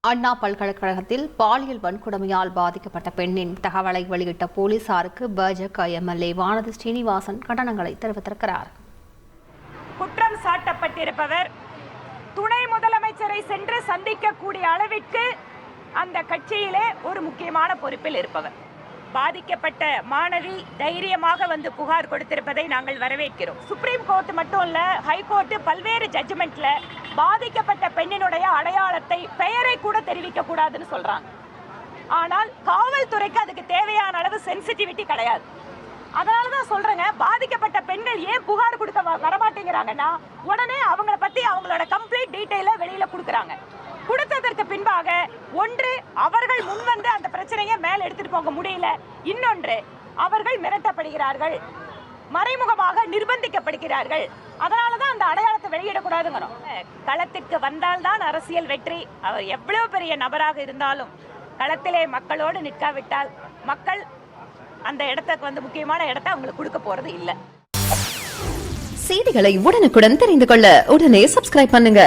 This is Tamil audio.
அண்ணா பல்கலைக்கழகத்தில் பாலியல் வன்கொடுமையால் பாதிக்கப்பட்ட பெண்ணின் தகவலை வெளியிட்ட போலீசாருக்கு பாஜக எம்எல்ஏ வானதி ஸ்ரீனிவாசன் கண்டனங்களை தெரிவித்திருக்கிறார். குற்றம் சாட்டப்பட்டிருப்பவர் துணை முதலமைச்சரை சென்று சந்திக்கக்கூடிய அளவிற்கு அந்த கட்சியிலே ஒரு முக்கியமான பொறுப்பில் இருப்பவர். பாதிக்கப்பட்ட மாணவி தைரியமாக வந்து புகார் கொடுத்திருப்பதை நாங்கள் வரவேற்கிறோம். சுப்ரீம் கோர்ட் மட்டும் இல்ல, ஹைகோர்ட் பல்வேறு ஜட்ஜ்மெண்ட்ல பாதிக்கப்பட்ட பெண்ணினுடைய அடையாளத்தை, பெயரை கூட தெரிவிக்க கூடாதுன்னு சொல்றாங்க. ஆனால் காவல்துறைக்கு அதுக்கு தேவையான அளவு சென்சிட்டிவிட்டி கிடையாது. அதனாலதான் சொல்றேங்க, பாதிக்கப்பட்ட பெண்கள் ஏன் புகார் கொடுக்க வரமாட்டேங்கிறாங்கன்னா, உடனே அவங்கள பத்தி அவங்களோட கம்ப்ளீட் டீடைல வெளியில கொடுக்கறாங்க. கொடுத்ததற்கு பின்பாக ஒன்று அவர்கள் முன்வந்து அந்த பிரச்சனையை மேல் எடுத்துட்டு போக முடியல, இன்னொன்று அவர்கள் மிரட்டப்படுகிறார்கள், மறைமுகமாக நிர்பந்திக்கப்படுகிறார்கள். அதனாலதான் அந்த அடையாளத்தை வெளியிடக்கூடாதுங்கிறோம். களத்திற்கு வந்தால்தான் அரசியல் வெற்றி. அவர் எவ்வளவு பெரிய நபராக இருந்தாலும் களத்திலே மக்களோடு நிற்காவிட்டால் மக்கள் அந்த இடத்துக்கு வந்து முக்கியமான இடத்தை அவங்களுக்கு கொடுக்க போறது இல்லை. செய்திகளை உடனுக்குடன் தெரிந்து கொள்ள உடனே சப்ஸ்கிரைப் பண்ணுங்க.